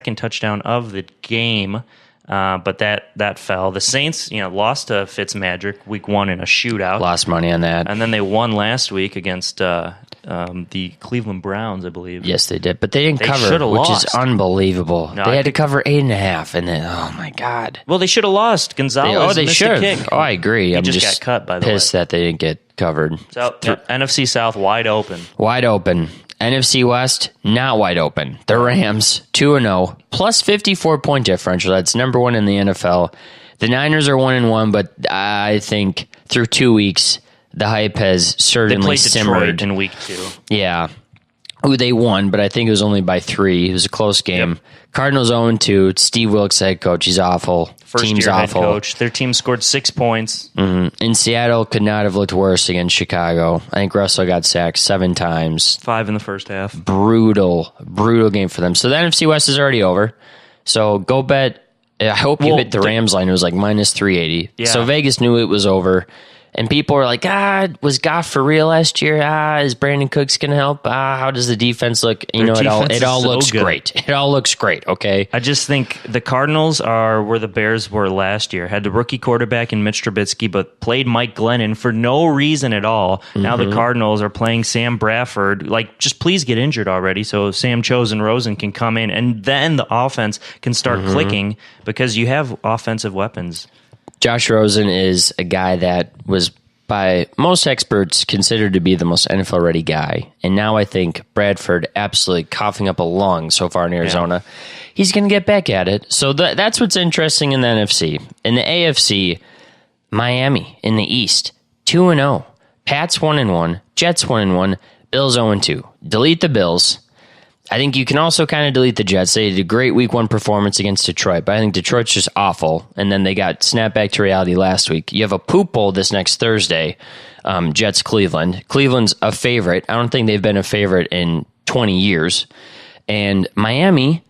second touchdown of the game. But that fell. The Saints, lost to Fitzmagic week 1 in a shootout. Lost money on that. And then they won last week against the Cleveland Browns, I believe. Yes, they did. But they didn't cover, which lost. Is unbelievable. No, they had to cover 8.5, and then, oh my God. Well, they should have lost. Gonzalez missed a kick. Oh, I agree. He I'm just got cut, by the way. pissed that they didn't get covered. So, NFC South wide open. Wide open. NFC West, not wide open. The Rams, 2-0, plus 54-point differential. That's number 1 in the NFL. The Niners are 1-1, but I think through 2 weeks, the hype has certainly simmered. They played Detroit in week 2. Yeah. Ooh, they won, but I think it was only by 3. It was a close game. Yep. Cardinals 0-2. Steve Wilkes, head coach. He's awful. Team's awful. Head coach. Their team scored 6 points. Mm-hmm. And Seattle could not have looked worse against Chicago. I think Russell got sacked 7 times. 5 in the first half. Brutal game for them. So the NFC West is already over. So go bet. I hope you hit the Rams line. It was like minus 380. Yeah. So Vegas knew it was over. And people were like, was Goff for real last year? Is Brandon Cooks going to help? How does the defense look? It all looks great. It all looks great, okay? I just think the Cardinals are where the Bears were last year. Had the rookie quarterback in Mitch Trubisky, but played Mike Glennon for no reason at all. Mm-hmm. Now the Cardinals are playing Sam Bradford. Like, just please get injured already so Sam Chosen Rosen can come in, and then the offense can start clicking because you have offensive weapons. Josh Rosen is a guy that was, by most experts, considered to be the most NFL-ready guy. And now I think Bradford absolutely coughing up a lung so far in Arizona. Yeah. He's going to get back at it. So that's what's interesting in the NFC. In the AFC, Miami in the East, 2-0. Pats 1-1. Jets 1-1. Bills 0-2. Delete the Bills. I think you can also kind of delete the Jets. They had a great week 1 performance against Detroit, but I think Detroit's just awful. And then they got snapped back to reality last week. You have a poop bowl this next Thursday, Jets Cleveland. Cleveland's a favorite. I don't think they've been a favorite in 20 years. And Miami,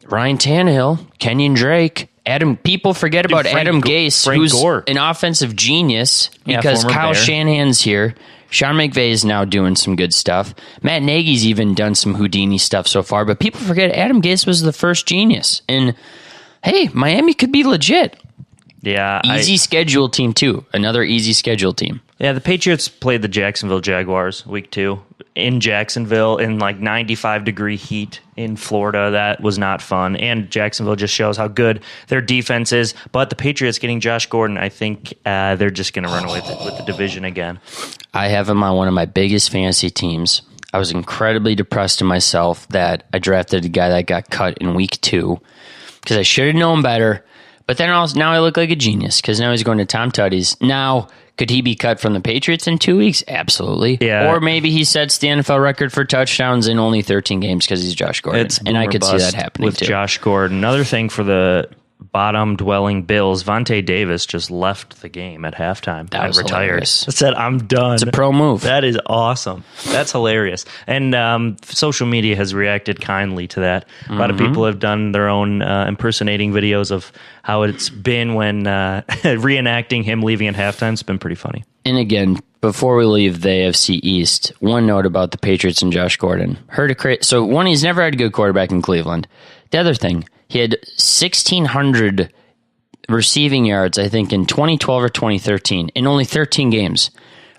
Ryan Tannehill, Kenyon Drake, people forget about Adam Gase, who's an offensive genius because Kyle Shanahan's here. Sean McVay is now doing some good stuff. Matt Nagy's even done some Houdini stuff so far, but people forget Adam Gase was the first genius. And, hey, Miami could be legit. Yeah. Easy schedule team, too. Another easy schedule team. Yeah, the Patriots played the Jacksonville Jaguars week 2 in Jacksonville in like 95-degree heat in Florida. That was not fun. And Jacksonville just shows how good their defense is. But the Patriots getting Josh Gordon, I think they're just going to run away with the division again. I have him on one of my biggest fantasy teams. I was incredibly depressed in myself that I drafted a guy that got cut in week 2 because I should have known better. But then now I look like a genius because now he's going to Tom Tutty's. Now, could he be cut from the Patriots in 2 weeks? Absolutely. Yeah. Or maybe he sets the NFL record for touchdowns in only 13 games because he's Josh Gordon. And I could see that happening with Josh Gordon. Another thing for the bottom-dwelling Bills, Vontae Davis just left the game at halftime and retired. Hilarious. Said, I'm done. It's a pro move. That is awesome. That's hilarious. And social media has reacted kindly to that. A lot of people have done their own impersonating videos of how it's been when reenacting him leaving at halftime. It's been pretty funny. And again, before we leave the AFC East, one note about the Patriots and Josh Gordon. So one, he's never had a good quarterback in Cleveland. The other thing, he had 1,600 receiving yards, I think, in 2012 or 2013, in only 13 games.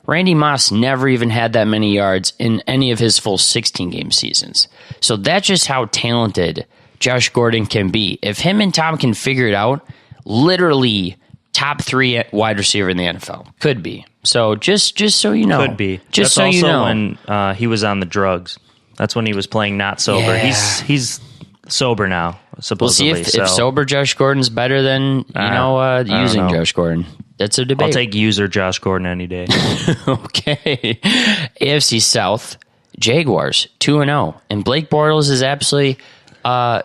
Randy Moss never even had that many yards in any of his full 16-game seasons. So that's just how talented Josh Gordon can be. If him and Tom can figure it out, literally top 3 wide receiver in the NFL. Could be. So just so you know. Could be. Just That's so you know. when he was on the drugs. That's when he was playing not sober. Yeah. He's sober now, supposedly. We'll see if sober Josh Gordon's better than using Josh Gordon. That's a debate. I'll take user Josh Gordon any day. Okay. AFC South, Jaguars, 2-0. And Blake Bortles is absolutely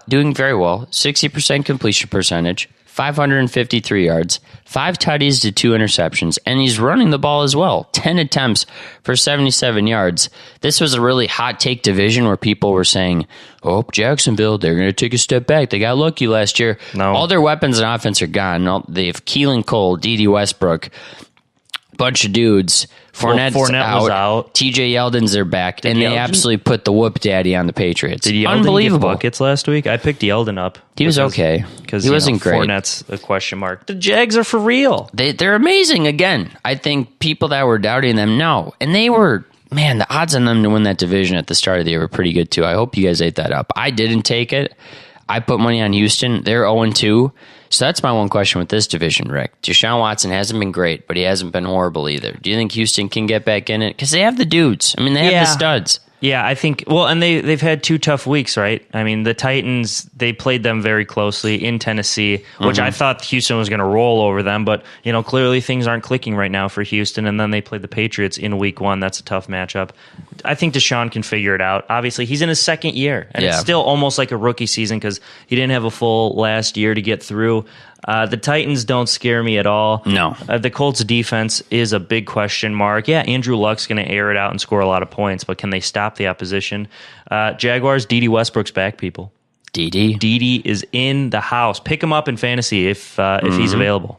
doing very well. 60% completion percentage, 553 yards, 5 tutties to 2 interceptions, and he's running the ball as well. 10 attempts for 77 yards. This was a really hot take division where people were saying, oh, Jacksonville, they're going to take a step back. They got lucky last year. No. All their weapons and offense are gone. They have Keelan Cole, D.D. Westbrook, bunch of dudes. Fournette was out. TJ Yeldon's their back, and Yeldon? they absolutely put the whoop daddy on the Patriots. Did Yeldon Unbelievable. get buckets last week? I picked Yeldon up. He was okay. Because he wasn't great. Fournette's a question mark. The Jags are for real. They're amazing again. I think people that were doubting them, no. And they were, man, the odds on them to win that division at the start of the year were pretty good too. I hope you guys ate that up. I didn't take it. I put money on Houston. They're 0-2. So that's my one question with this division, Rick. Deshaun Watson hasn't been great, but he hasn't been horrible either. Do you think Houston can get back in it? Because they have the dudes. I mean, they have the studs. Yeah, I think, well, and they've had 2 tough weeks, right? I mean, the Titans, they played them very closely in Tennessee, which I thought Houston was going to roll over them, but, clearly things aren't clicking right now for Houston, and then they played the Patriots in week 1. That's a tough matchup. I think Deshaun can figure it out. Obviously, he's in his second year, and it's still almost like a rookie season because he didn't have a full last year to get through. The Titans don't scare me at all. No. The Colts' defense is a big question mark. Yeah, Andrew Luck's going to air it out and score a lot of points, but can they stop the opposition? Jaguars, Dede Westbrook's back, people. Dede is in the house. Pick him up in fantasy if he's available.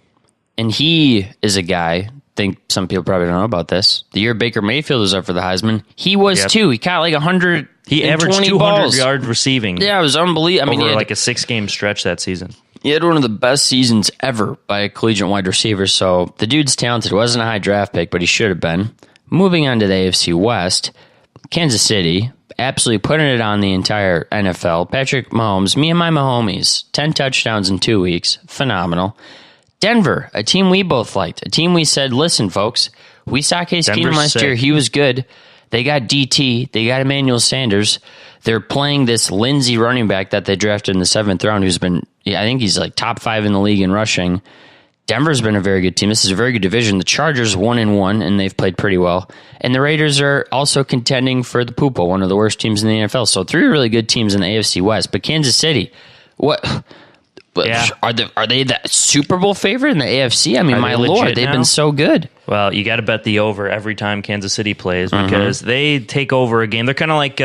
And he is a guy, think some people probably don't know about this. The year Baker Mayfield was up for the Heisman, he was too. He caught like 100. He averaged 200 yards receiving. Yeah, it was unbelievable. Over like a 6-game stretch that season. He had one of the best seasons ever by a collegiate wide receiver, so the dude's talented. Wasn't a high draft pick, but he should have been. Moving on to the AFC West, Kansas City, absolutely putting it on the entire NFL. Patrick Mahomes, me and my Mahomies, 10 touchdowns in 2 weeks. Phenomenal. Denver, a team we both liked. A team we said, listen, folks, we saw Case Keenum last year. He was good. They got DT. They got Emmanuel Sanders. They're playing this Lindsey running back that they drafted in the 7th round who's been, I think he's like top 5 in the league in rushing. Denver's been a very good team. This is a very good division. The Chargers 1-1, and they've played pretty well. And the Raiders are also contending for the Poop Bowl, one of the worst teams in the NFL. So 3 really good teams in the AFC West. But Kansas City, what? Yeah. Are they the Super Bowl favorite in the AFC? I mean, my Lord, they've been so good. Well, you got to bet the over every time Kansas City plays because they take over a game. They're kind of like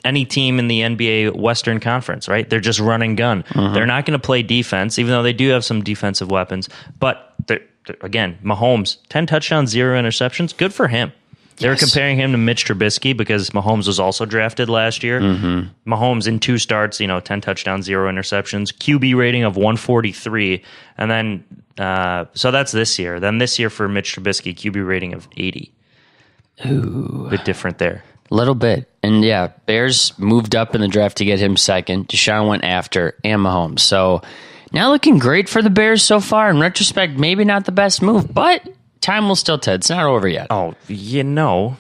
any team in the NBA Western Conference, right? They're just run and gun. They're not going to play defense, even though they do have some defensive weapons. But, again, Mahomes, 10 touchdowns, 0 interceptions. Good for him. They were comparing him to Mitch Trubisky because Mahomes was also drafted last year. Mahomes in 2 starts, 10 touchdowns, 0 interceptions, QB rating of 143. And then, so that's this year. Then this year for Mitch Trubisky, QB rating of 80. Ooh. A bit different there. A little bit. And yeah, Bears moved up in the draft to get him second. Deshaun went after, and Mahomes. So now looking great for the Bears so far. In retrospect, maybe not the best move, but time will still tell. It's not over yet. Oh,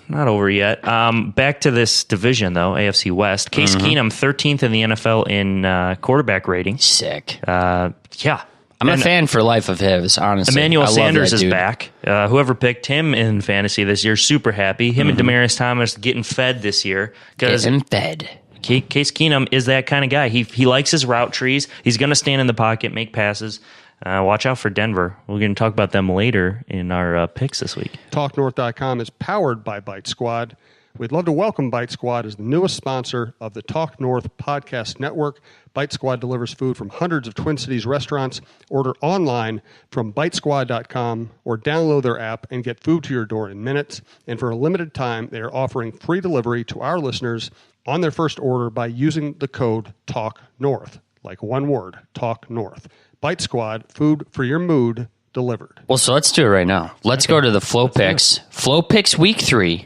not over yet. Back to this division, though, AFC West. Case Keenum, 13th in the NFL in quarterback rating. Sick. Yeah. I'm a fan for life of his, honestly. Emmanuel Sanders is back. Whoever picked him in fantasy this year, super happy. Him and Demaryius Thomas getting fed this year. Getting fed. Case Keenum is that kind of guy. He likes his route trees. He's going to stand in the pocket, make passes. Watch out for Denver. We're going to talk about them later in our picks this week. talknorth.com is powered by Bite Squad. We'd love to welcome Bite Squad as the newest sponsor of the Talk North Podcast Network. Bite Squad delivers food from hundreds of Twin Cities restaurants. Order online from bitesquad.com or download their app and get food to your door in minutes. And for a limited time, they are offering free delivery to our listeners on their first order by using the code TALKNORTH. Like one word, Talk North. Bite Squad, food for your mood, delivered. Well, so let's do it right now. Let's go to the Flow Picks. Flow Picks Week 3.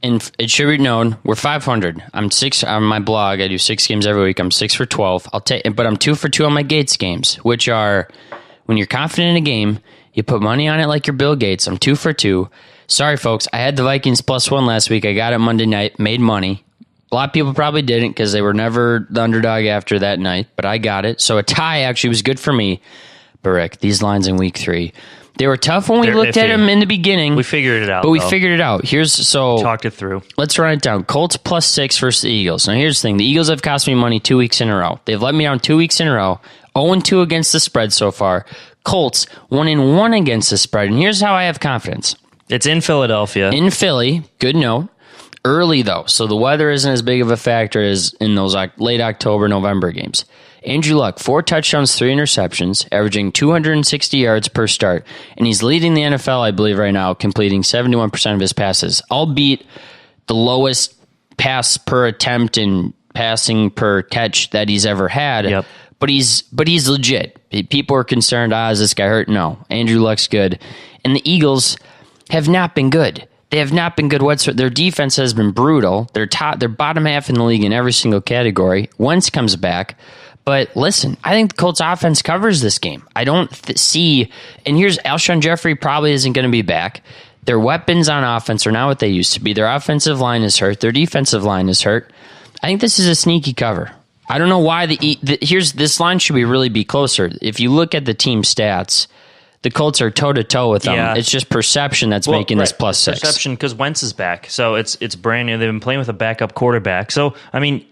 And it should be known, we're 500. I'm 6 on my blog. I do 6 games every week. I'm 6 for 12. But I'm 2 for 2 on my Gates games, which are when you're confident in a game, you put money on it like you're Bill Gates. I'm 2 for 2. Sorry, folks. I had the Vikings +1 last week. I got it Monday night, made money. A lot of people probably didn't because they were never the underdog after that night, but I got it. So a tie actually was good for me. But Rick, these lines in Week 3. They were tough when we looked at them in the beginning. We figured it out, but we figured it out. Talked it through. Let's run it down. Colts +6 versus the Eagles. Now, here's the thing. The Eagles have cost me money 2 weeks in a row. They've let me down 2 weeks in a row. 0-2 against the spread so far. Colts 1-1 against the spread. And here's how I have confidence. It's in Philadelphia. In Philly. Good note. early, though, so the weather isn't as big of a factor as in those late October, November games. Andrew Luck, 4 touchdowns, 3 interceptions, averaging 260 yards per start, and he's leading the NFL, I believe, right now, completing 71% of his passes, albeit the lowest pass per attempt and passing per catch that he's ever had. Yep. But he's legit. People are concerned, is this guy hurt? No. Andrew Luck's good. And the Eagles have not been good. They have not been good whatsoever. Their defense has been brutal. They're bottom half in the league in every single category. Wentz comes back. But listen, I think the Colts offense covers this game. I don't see, and here's Alshon Jeffrey probably isn't going to be back. Their weapons on offense are not what they used to be. Their offensive line is hurt. Their defensive line is hurt. I think this is a sneaky cover. I don't know why this line should really be closer. If you look at the team stats, the Colts are toe-to-toe with them. Yeah. It's just perception that's making this +6. Perception, because Wentz is back. So it's brand new. They've been playing with a backup quarterback. So, I mean,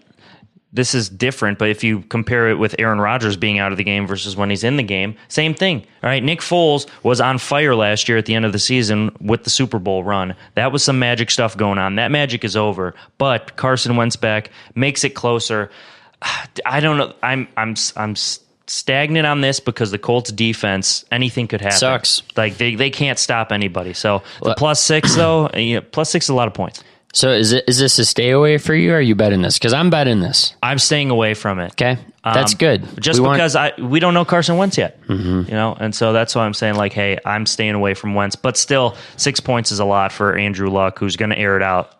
this is different, but if you compare it with Aaron Rodgers being out of the game versus when he's in the game, same thing. All right, Nick Foles was on fire last year at the end of the season with the Super Bowl run. That was some magic stuff going on. That magic is over, but Carson Wentz back makes it closer. I don't know. I'm stagnant on this because the Colts defense, anything could happen. Sucks. Like they can't stop anybody. So the +6 though, +6 is a lot of points. So is this a stay away for you, or are you betting this? Because I'm betting this. I'm staying away from it. Okay, that's good. Just because we don't know Carson Wentz yet, and so that's why I'm saying like, hey, I'm staying away from Wentz. But still, 6 points is a lot for Andrew Luck, who's going to air it out.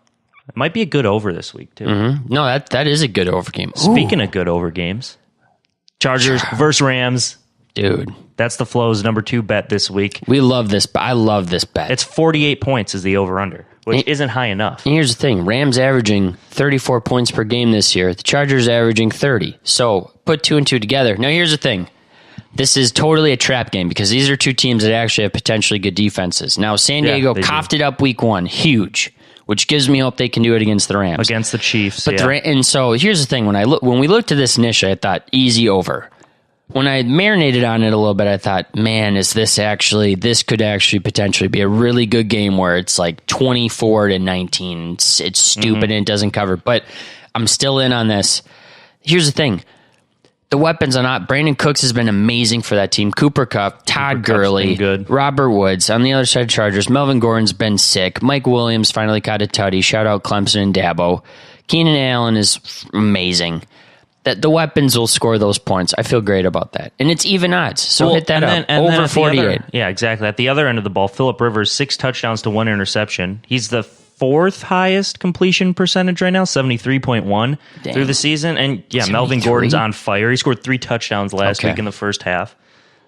It might be a good over this week too. No, that is a good over game. Speaking of good over games, Chargers versus Rams, dude. That's the Flow's number 2 bet this week. We love this. I love this bet. It's 48 points is the over/under, which isn't high enough. And here's the thing. Rams averaging 34 points per game this year. The Chargers averaging 30. So put 2 and 2 together. Now here's the thing. This is totally a trap game because these are 2 teams that actually have potentially good defenses. Now San Diego coughed it up week 1. Huge. Which gives me hope they can do it against the Rams. Against the Chiefs, but and so here's the thing. When we looked at this initially, I thought, easy over. When I marinated on it a little bit, I thought, man, this could actually potentially be a really good game where it's like 24-19. It's stupid and it doesn't cover. But I'm still in on this. Here's the thing. The weapons are not. Brandon Cooks has been amazing for that team. Cooper Kupp, Todd Gurley, Robert Woods. On the other side of Chargers, Melvin Gordon's been sick. Mike Williams finally caught a tutty. Shout out Clemson and Dabo. Keenan Allen is amazing. That the weapons will score those points. I feel great about that. And it's even odds. So hit that up. Over 48. Yeah, exactly. At the other end of the ball, Phillip Rivers, 6 touchdowns to 1 interception. He's the 4th highest completion percentage right now, 73.1 through the season. And yeah, 73? Melvin Gordon's on fire. He scored 3 touchdowns last week in the first half.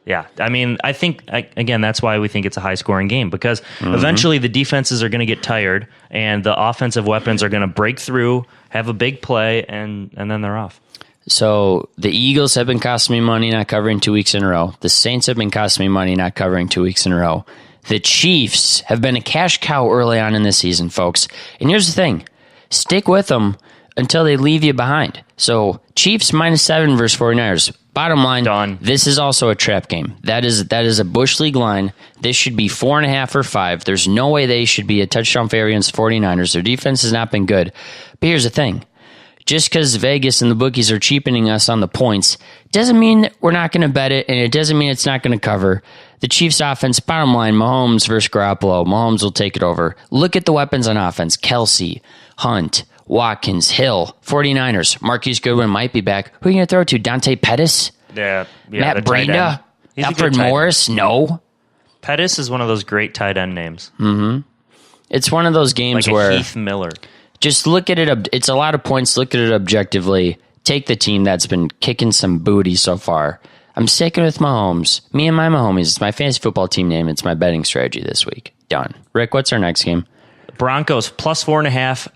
Yeah, I mean, I think, again, that's why we think it's a high-scoring game, because eventually the defenses are going to get tired, and the offensive weapons are going to break through, have a big play, and then they're off. So the Eagles have been costing me money not covering 2 weeks in a row. The Saints have been costing me money not covering 2 weeks in a row. The Chiefs have been a cash cow early on in this season, folks. And here's the thing. Stick with them until they leave you behind. So Chiefs -7 versus 49ers. Bottom line, done. This is also a trap game. That is a Bush League line. This should be 4.5 or 5. There's no way they should be a touchdown favorite against 49ers. Their defense has not been good. But here's the thing. Just because Vegas and the bookies are cheapening us on the points doesn't mean that we're not going to bet it, and it doesn't mean it's not going to cover. The Chiefs' offense, bottom line, Mahomes versus Garoppolo. Mahomes will take it over. Look at the weapons on offense. Kelsey, Hunt, Watkins, Hill, 49ers. Marquise Goodwin might be back. Who are you going to throw to? Dante Pettis? Yeah. Matt Breida? Alfred Morris? No. Pettis is one of those great tight end names. Mm-hmm. It's one of those games like where... Heath Miller. Just look at it. It's a lot of points. Look at it objectively. Take the team that's been kicking some booty so far. I'm sticking with Mahomes. Me and my Mahomes. It's my fantasy football team name. It's my betting strategy this week. Done. Rick, what's our next game? Broncos +4.5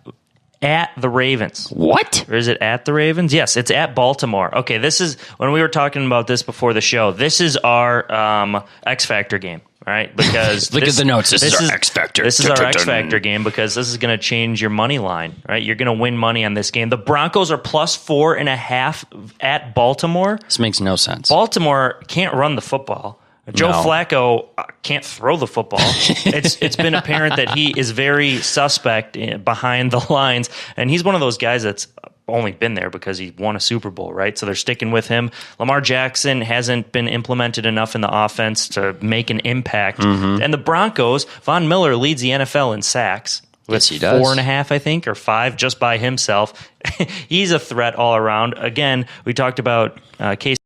at the Ravens. What? Or is it at the Ravens? Yes, it's at Baltimore. Okay, this is, when we were talking about this before the show, this is our X Factor game. Right, because look at the notes. This is our X Factor. This is our X Factor game because this is going to change your money line. Right, you're going to win money on this game. The Broncos are +4.5 at Baltimore. This makes no sense. Baltimore can't run the football. Joe No. Flacco can't throw the football. It's been apparent that he is very suspect behind the lines, and he's one of those guys that's only been there because he won a Super Bowl, right? So they're sticking with him. Lamar Jackson hasn't been implemented enough in the offense to make an impact. And the Broncos, Von Miller leads the NFL in sacks. Yes, he does. 4.5, I think, or 5 just by himself. He's a threat all around. Again, we talked about Case